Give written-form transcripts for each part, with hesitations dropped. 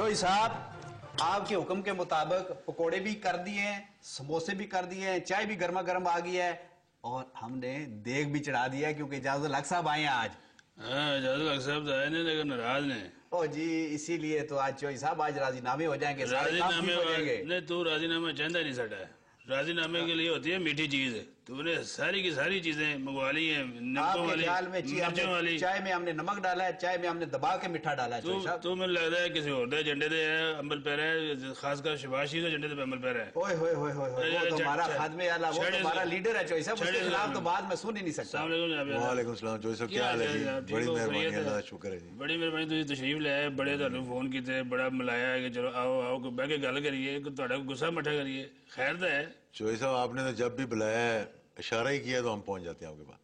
चोई साहब आपके हुक्म के मुताबिक पकोड़े भी कर दिए हैं, समोसे भी कर दिए हैं, चाय भी गर्मा गर्म आ गई है और हमने देग भी चढ़ा दिया है क्योंकि इजाजुल हक साहब आए हैं आज। हाँ, इजाजुल हक साहब तो आए नहीं लेकिन नाराज ने। ओ जी इसीलिए तो आज चोई साहब आज राजीनामे हो जाएंगे, सारे काम ठीक हो जाएंगे। नहीं तू राजीनामा चाहता नहीं साडा, राजीनामे के लिए होती है मीठी चीज। तूने सारी की सारी चीजें मंगवा ली हैं, नमकों वाली, मिर्चों वाली। चाय में हमने नमक डाला है, चाय में हमने दबा के मीठा डाला है। तू मुझे लगता है किसी और झंडे दे अमल पैर है, खासकर शबाशी के झंडे पे अमल पैर है। ओए होए होए होए, वो तो हमारा खादमे आला, वो तो हमारा लीडर है चोई साहब, उसके खिलाफ तो बात मैं सुन ही नहीं सकता। वालेकुम सलाम चोई साहब, क्या हाल है जी? बड़ी मेहरबानी, अल्लाह का शुक्र है जी। बड़ी मेहरबानी, तुझे तशरीफ लाए, बड़े ਤੁਹਾਨੂੰ फोन किए, बड़ा मिलाया है कि चलो आओ आओ बह के गल करिए, ਤੁਹਾਡਾ गुस्सा मठा करिए। खैर तो है चोई साहब, आपने तो जब भी बुलाया है इशारा ही किया तो हम पहुंच जाते हैं आपके पास,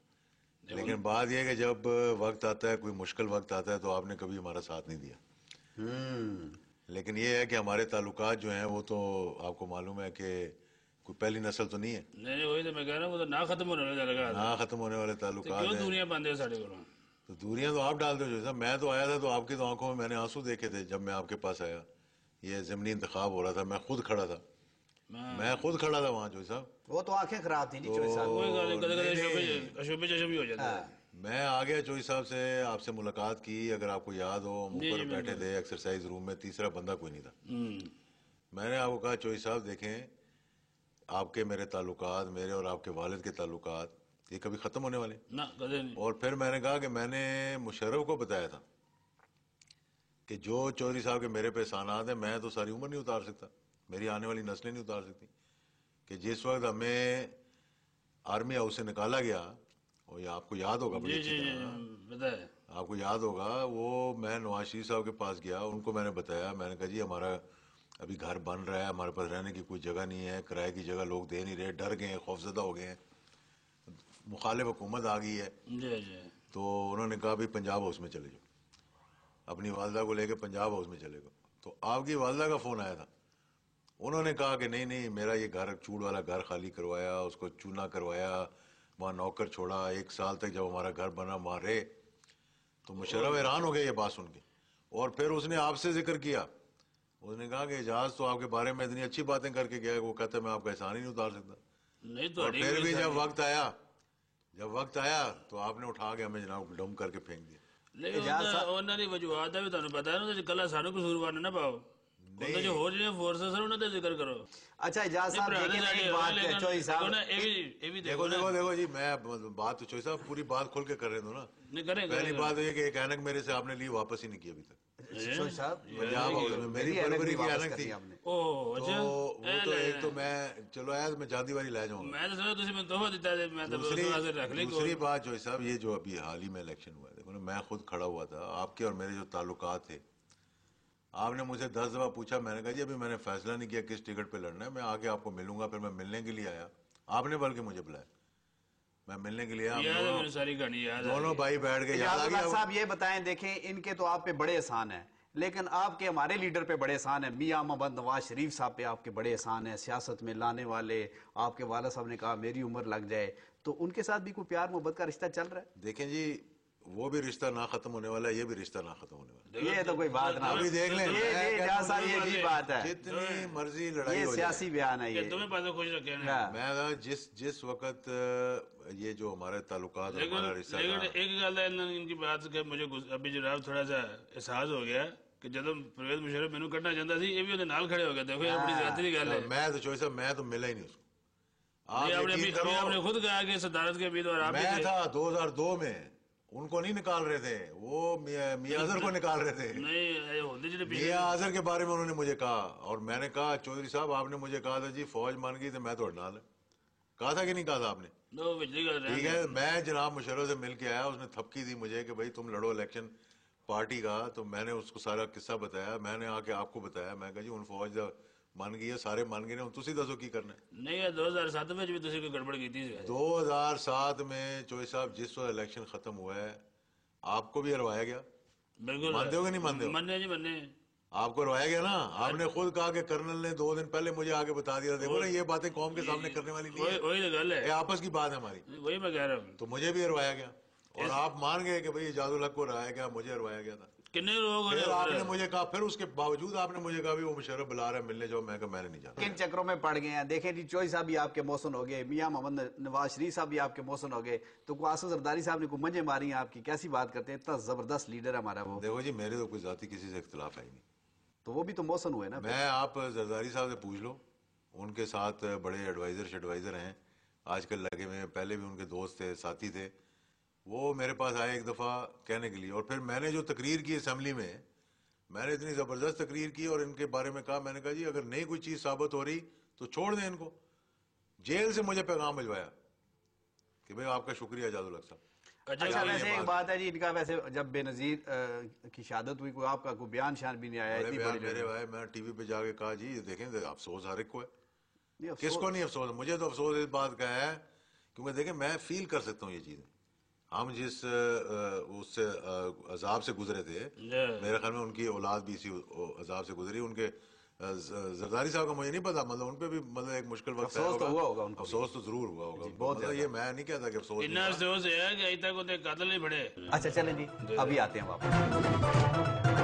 लेकिन बात यह है कि जब वक्त आता है, कोई मुश्किल वक्त आता है तो आपने कभी हमारा साथ नहीं दिया। लेकिन ये है कि हमारे ताल्लुकात जो हैं वो तो आपको मालूम है कि कोई पहली नस्ल तो नहीं है। नहीं वही तो मैं कह रहा हूँ, वो तो ना खत्म होने वाले ताल्लुकात, ना खत्म होने वाले ताल्लुकात क्यों दूरियां बांधे हो साढ़े को? तो दूरियां तो आप डालते हो जो साहब। मैं तो आया था तो आपकी तो आंखों में मैंने आंसू देखे थे जब मैं आपके पास आया। ये ज़िमनी इंतखाब हो रहा था, मैं खुद खड़ा था, वहाँ जो साहब। वो तो आंखें खराब थी जी चोई साहब, अशुभ चशम भी हो जाता है। मैं आ गया चोई साहब से, आपसे मुलाकात की, अगर आपको याद हो हम ऊपर बैठे थे एक्सरसाइज रूम में, तीसरा बंदा कोई नहीं था। मैंने आपको कहा चोई साहब देखें, आपके मेरे ताल्लुकात, मेरे और आपके वालिद के ताल्लुकात ये कभी खत्म होने वाले ना, कभी नहीं। और फिर मैंने कहा कि मैंने मुशर्रफ को बताया था कि जो चौधरी साहब के मेरे पे एहसानात हैं मैं तो सारी उम्र नहीं उतार सकता, मेरी आने वाली नस्लें नहीं उतार सकती। कि जिस वक्त हमें आर्मी हाउस से निकाला गया, और ये आपको याद होगा, बड़ी अच्छी तरह आपको याद होगा, वो मैं नवाज शरीफ साहब के पास गया, उनको मैंने बताया, मैंने कहा जी हमारा अभी घर बन रहा है, हमारे पास रहने की कोई जगह नहीं है, किराए की जगह लोग दे नहीं रहे, डर गए हैं, खौफजदा हो गए हैं, मुखालिफ हुकूमत आ गई है। तो उन्होंने कहा भाई पंजाब हाउस में चले जाओ, अपनी वालदा को लेकर पंजाब हाउस में चले गए। तो आपकी वालदा का फ़ोन आया था, उन्होंने कहा कि नहीं नहीं, मेरा ये घर चूड़ वाला घर खाली करवाया, उसको चूना करवाया, वहाँ नौकर छोड़ा, 1 साल तक जब हमारा घर बना वहाँ रहे। तो मुशर्रफ हैरान हो गया ये बात सुन के, और फिर उसने आपसे जिक्र किया, उसने कहा कि एजाज तो आपके बारे में इतनी अच्छी बातें करके गया, वो कहता मैं आपका एहसान ही नहीं उतार सकता। नहीं तो और फिर भी जब वक्त आया तो आपने उठा के हमें जनाब डम करके फेंक दिया। लेकिन उन्होंने वजूहात भी तुहानू पता है ना, कल सानू कसूरवार ना पाओ, जो हो रही फोर्सेस है उन्होंने जिक्र करो। अच्छा इजाज साहब लेकिन एक बात है चोई साहब, देखो जी, मैं बात तो चोई साहब पूरी बात खोल के कर रहे हो ना। पहली बात ये कि एक ऐनक मेरे से आपने ली, वापस ही नहीं की अभी तक। चोई साहब पंजाब मेरी फरवरी की ऐनक थी, ओह अच्छा, वो तो एक तो मैं चलो आया मैं चांदी वाली ले जाऊंगा। मैं तो तुझे मैं तोहफा देता है, मैं तो रख ली। दूसरी बात चोई साहब, ये जो अभी हाल ही में इलेक्शन हुआ है, देखो ना, मैं खुद खड़ा हुआ था, आपके और मेरे जो ताल्लुकात थे, आपने मुझे 10 दफा पूछा, मैंने कहा जी अभी मैंने फैसला नहीं किया किस टिकट पे लड़ना है, मैं आके आपको मिलूंगा। फिर मैं मिलने के लिए आया, आपने बल्कि मुझे बुलाया, मैं मिलने के लिए आया, सारी कहानी याद, दोनों भाई बैठ गए। साहब ये बताएं, देखें इनके तो आप पे बड़े एहसान है, लेकिन आपके हमारे लीडर पे बड़े एहसान है, मियां मोहम्मद नवाज शरीफ साहब पे आपके बड़े एहसान है, सियासत में लाने वाले। आपके वाला साहब ने कहा मेरी उम्र लग जाए, तो उनके साथ भी कोई प्यार मोहब्बत का रिश्ता चल रहा है? देखें जी, वो भी रिश्ता ना खत्म होने वाला है, ये भी रिश्ता ना खत्म होने वाला है। ये तो कोई बात ना, अभी देख लें, ये भी बात है, जितनी मर्जी लड़ाई हो, सियासी बयान है ये, तुम्हें पास खुश रखे। मैं जिस वक्त ये जो हमारे ताल्लुकात, हमारा रिश्ता, एक गल है इनकी बात के मुझे अभी जनाब थोड़ा सा एहसास हो गया कि जब परवेज मुशर्रफ मैनू कढ़ना चाहता सी, ये भी उहदे नाल खड़े हो गए। देखो ये बड़ी ज्यादा की गल है। मैं तो चोई साहब मैं तो मिला ही नहीं उसको। आपने खुद कहा कि सदारत के उम्मीदवार आप मैं था 2002 में, उनको नहीं निकाल रहे थे, वो मियां अजहर को निकाल रहे थे। मियां अजहर के बारे में उन्होंने मुझे कहा, और मैंने कहा चौधरी साहब आपने मुझे कहा था जी फौज मान गई तो मैं तो नाल, कहा था कि नहीं कहा था आपने? ठीक है, मैं जनाब मुशर्रफ से मिल के आया, उसने थपकी दी मुझे कि भाई तुम लड़ो इलेक्शन पार्टी का, तो मैंने उसको सारा किस्सा बताया, मैंने आके आपको बताया, मैं कहा जी उन फौज मान गई है, सारे मान गए, तुसी दसो की करना है। नहीं 2007 में भी तुसी कोई गड़बड़ की थी? 2007 में चोई साहब जिस वक्त इलेक्शन खत्म हुआ है, आपको भी हरवाया गया। बिल्कुल, मानते हो कि नहीं मानते हो? मन्ने जी मन्ने, आपको हरवाया गया ना। आपने खुद कहा कि कर्नल ने 2 दिन पहले मुझे आगे बता दिया, देखो ना ये बातें कौम के सामने करने वाली नहीं है, वही गल है, आपस की बात है हमारी, वही मैं कह रहा हूँ। तो मुझे भी हरवाया गया, اور آپ مان گئے کہ بھئی جادو الحق کو رہایا گیا, مجھے روایا گیا تھا. کتنے لوگ پھر آپ نے مجھے کہا, پھر اس کے باوجود آپ نے مجھے کہا بھی وہ مشرف بلا رہا ہے ملنے جاؤ, میں کہا میں نے نہیں جانا. کن چکروں میں پڑ گئے ہیں. دیکھیں جی چوئی صاحب بھی آپ کے موسن ہو گئے, میاں محمد نواز شریف صاحب بھی آپ کے موسن ہو گئے, تو قاسم زرداری صاحب نے کوئی منجے ماری ہیں آپ کی, کیسی بات کرتے ہیں, اتنا زبردست لیڈر ہے ہمارا وہ. دیکھو جی میرے تو کوئی ذاتی کسی سے اختلاف ہے ہی نہیں. تو وہ بھی تو موسن ہوئے نا. میں آپ زرداری صاحب سے پوچھ لو, ان کے ساتھ بڑے ایڈوائزر ہیں آج کل لگے ہوئے ہیں, پہلے بھی ان کے دوست تھے, ساتھی تھے. وہ میرے پاس آئے ایک دفعہ کہنے کے لیے, اور پھر میں نے جو تقریر کی اسمبلی میں, میں نے اتنی زبردست تقریر کی اور ان کے بارے میں کہا, میں نے کہا جی اگر نئی کوئی چیز ثابت ہو رہی تو چھوڑ دیں ان کو. جیل سے مجھے پیغام بھجوایا کہ بھئی آپ کا شکریہ جادو الحق صاحب. اچھا ویسے ایک بات ہے جی, ان کا ویسے جب بے نظیر کی شہادت ہوئی, کوئی آپ کا کوئی بیان شان بھی نہیں آیا. اتنی بڑی میرے بھائی, میں ٹی وی پہ جا کے کہا جی یہ دیکھیں افسوس ہر ایک کو ہے, نہیں, کس کو نہیں افسوس ہے. مجھے تو افسوس اس بات کا ہے کیونکہ دیکھیں میں فیل کر سکتا ہوں یہ چیزیں. ہم جس اس سے عذاب سے گزرے تھے, میرے خیال میں ان کی اولاد بھی اسی عذاب سے گزری. ان کے زرداری صاحب کا مجھے نہیں پتا, مطلب ان پہ بھی مطلب ایک مشکل وقت افسوس تو ہوا ہوگا ان کو. افسوس تو ضرور ہوا ہوگا. بہت مطلب یہ میں نہیں کہتا کہ افسوس اتنا افسوس ہے کہ ابھی تک انہیں قتل نہیں پڑے. اچھا چلیں جی ابھی آتے ہیں واپس.